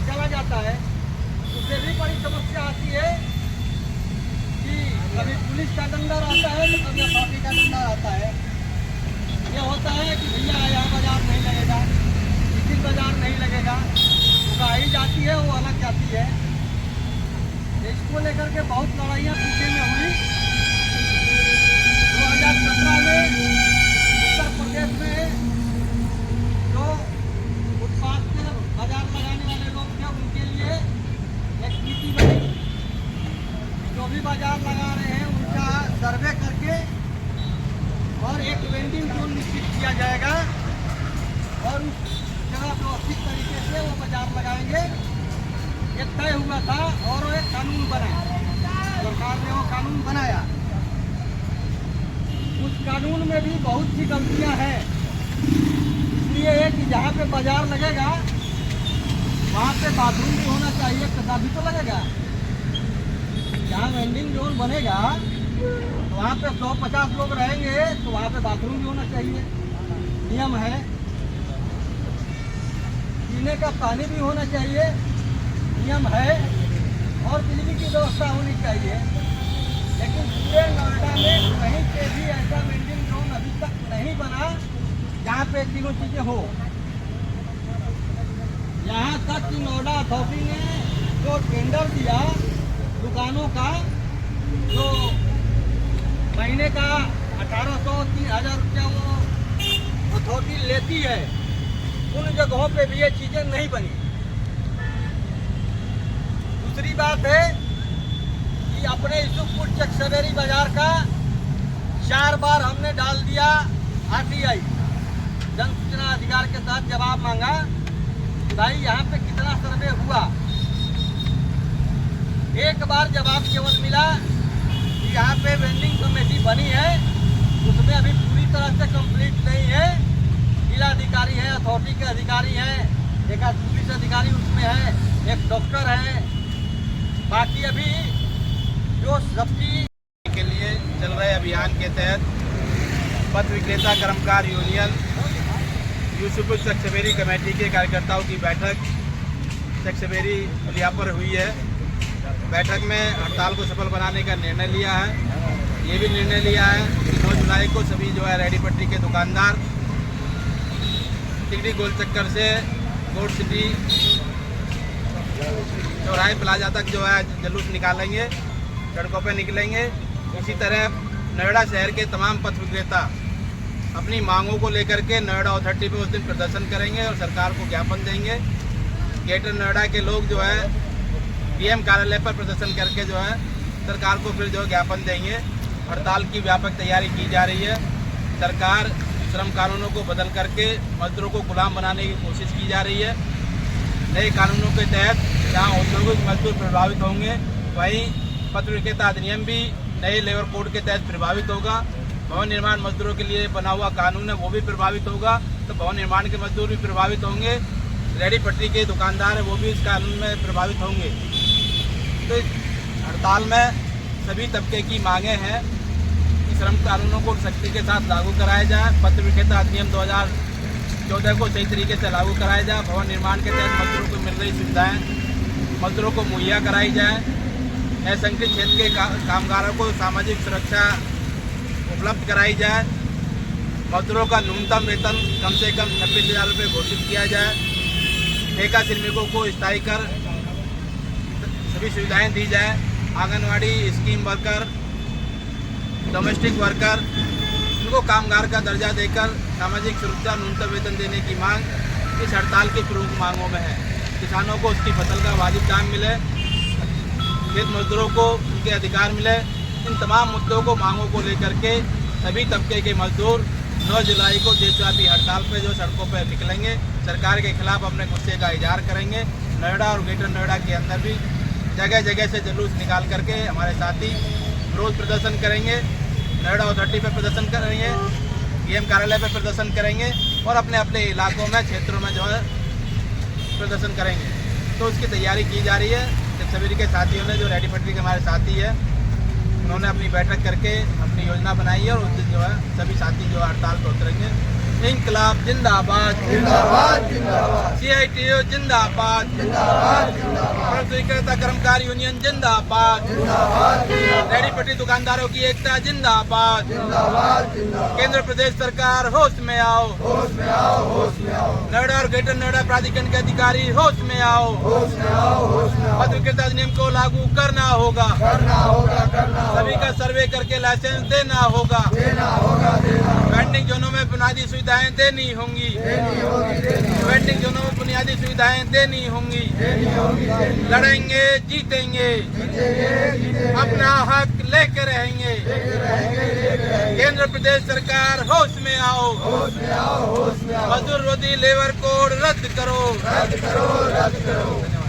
चला जाता है, उससे भी बड़ी समस्या आती है कि कभी पुलिस का डंडा रहता है तो कभी अथॉरिटी का डंडा रहता है। ये होता है कि भैया यहाँ बाजार नहीं लगेगा, इस दिन बाजार नहीं लगेगा, वो गाड़ी जाती है वो अलग जाती है। इसको लेकर के बहुत लड़ाइयाँ पीछे में हुई। 2017 में उत्तर प्रदेश में जो फुटपाथ पे बाजार लगाने वाले लोग थे उनके लिए एक नीति बनी। जो भी बाजार लगा रहे हैं उनका सर्वे करके और एक वेंडिंग जोन निश्चित किया जाएगा और उस जगह व्यवस्थित तरीके से वो बाजार लगाएंगे। ये तय हुआ था और एक कानून बना, सरकार ने वो कानून बनाया। उस कानून में भी बहुत सी गलतियां हैं। इसलिए है कि जहाँ पे बाजार लगेगा वहाँ पे बाथरूम भी होना चाहिए, तभी तो लगेगा। जहाँ वेंडिंग जोन बनेगा तो वहाँ पे 150 लोग रहेंगे तो वहाँ पे बाथरूम भी होना चाहिए, नियम है। पीने का पानी भी होना चाहिए, नियम है। और बिजली की व्यवस्था होनी चाहिए। लेकिन पूरे नोएडा में कहीं पे भी ऐसा वेंडिंग जोन अभी तक नहीं बना जहाँ पे तीनों चीजें हो। यहाँ तक कि नोएडा अथॉरिटी ने जो टेंडर दिया दुकानों का, जो महीने का 1800-3000 रुपया वो अथॉरिटी लेती है, उन जगहों पे भी ये चीजें नहीं बनी। दूसरी बात है कि अपने यूसुफपुर चकसवेरी बाजार का 4 बार हमने डाल दिया RTI जन सूचना अधिकार के तहत जवाब मांगा कि भाई यहाँ पे कितना सर्वे हुआ। एक बार जवाब केवल मिला कि यहाँ पे वेंडिंग कमेटी बनी है, उसमें अभी पूरी तरह से कंप्लीट नहीं है। जिला अधिकारी है, अथॉरिटी के अधिकारी हैं, एक पुलिस अधिकारी उसमें है, एक डॉक्टर है। बाकी अभी जो सब्जी के लिए चल रहे अभियान के तहत पथ विक्रेता कर्मकार यूनियन यूसुफपुर चकसवेरी कमेटी के कार्यकर्ताओं की बैठक चकसवेरी लिया पर हुई है। बैठक में हड़ताल को सफल बनाने का निर्णय लिया है। ये भी निर्णय लिया है कि 9 जुलाई को सभी जो है रेडी पट्टी के दुकानदार टिकड़ी गोल चक्कर से कोर्ट सिटी चौराहे प्लाजा तक जो है जुलूस निकालेंगे, सड़कों पर निकलेंगे। इसी तरह नोएडा शहर के तमाम पथ विक्रेता अपनी मांगों को लेकर के नोएडा अथॉरिटी पे उस दिन प्रदर्शन करेंगे और सरकार को ज्ञापन देंगे। ग्रेटर नोएडा के लोग जो है DM कार्यालय पर प्रदर्शन करके जो है सरकार को फिर जो है ज्ञापन देंगे। हड़ताल की व्यापक तैयारी की जा रही है। सरकार श्रम कानूनों को बदल करके मजदूरों को गुलाम बनाने की कोशिश की जा रही है। नए कानूनों के तहत जहां औद्योगिक मजदूर प्रभावित होंगे, वहीं पथ विक्रेता अधिनियम भी नए लेबर कोड के तहत प्रभावित होगा। भवन निर्माण मजदूरों के लिए बना हुआ कानून है वो भी प्रभावित होगा, तो भवन निर्माण के मजदूर भी प्रभावित होंगे। रेडी पट्टी के दुकानदार है वो भी इस कानून में प्रभावित होंगे। तो इस हड़ताल में सभी तबके की मांगे हैं कि श्रम कानूनों को सख्ती के साथ लागू कराया जाए, पथ विक्रेता अधिनियम 2014 को सही तरीके से लागू कराया जाए, भवन निर्माण के तहत मजदूरों को मिल रही सुविधाएं मजदूरों को मुहैया कराई जाए, असंगठित क्षेत्र के कामगारों को सामाजिक सुरक्षा उपलब्ध कराई जाए, मजदूरों का न्यूनतम वेतन कम से कम 26,000 रुपये घोषित किया जाए, ठेका श्रमिकों को स्थायी कर सभी सुविधाएं दी जाए, anganwadi scheme worker, domestic worker, उनको कामगार का दर्जा देकर सामाजिक सुरक्षा न्यूनतम वेतन देने की मांग इस हड़ताल की प्रमुख मांगों में है। किसानों को उसकी फसल का वाजिब दाम मिले, खेत मजदूरों को उनके अधिकार मिले। इन तमाम मुद्दों को मांगों को लेकर के सभी तबके के मजदूर 9 जुलाई को देशव्यापी हड़ताल पर जो सड़कों पर निकलेंगे, सरकार के खिलाफ अपने गुस्से का इजहार करेंगे। नोएडा और ग्रेटर नोएडा के अंदर भी जगह जगह से जुलूस निकाल करके हमारे साथी विरोध प्रदर्शन करेंगे, नोएडा अथॉरिटी पर प्रदर्शन करेंगे, DM कार्यालय पर प्रदर्शन करेंगे और अपने अपने इलाकों में क्षेत्रों में जो है प्रदर्शन करेंगे। तो उसकी तैयारी की जा रही है। चकसवेरी के साथियों ने जो रेडी पट्टी के हमारे साथी है उन्होंने अपनी बैठक करके अपनी योजना बनाई है और उस दिन जो है सभी साथी जो हड़ताल पर उतरेंगे। इंकलाब जिंदाबाद, जिंदाबाद जिंदाबाद CITU जिंदाबाद, जिंदाबाद जिंदाबाद फर्ज विक्रेता कर्मकारी यूनियन जिंदाबाद, जिंदाबाद रेहड़ी पटरी दुकानदारों की एकता जिंदाबाद, जिंदाबाद जिंदाबाद केंद्र प्रदेश सरकार होश में आओ, होश में आओ, होश में आओ, नोएडा और ग्रेटर नोएडा प्राधिकरण के अधिकारी होश में आओ, होश में आओ, होश में आओ, पथ विक्रेता अधिनियम को लागू करना होगा, करना होगा, करना होगा, सभी का सर्वे करके लाइसेंस देना होगा, देना होगा, देना होगा, वेंडिंग जोनों में बुनियादी सुविधाएं देनी होंगी, देनी होगी, देनी होगी, वेंडिंग जोनों में बुनियादी सुविधाएं देनी होंगी, देनी होगी, देनी होगी, लड़ेंगे जीतेंगे, जीतेंगे, जीतेंगे, अपना हक लेके रहेंगे, लेके रहेंगे, लेके रहेंगे, केंद्र प्रदेश सरकार होश में आओ, होश में आओ, होश में आओ, मजदूर विरोधी लेबर कोड रद्द करो। रद्द करो, रद्द करो।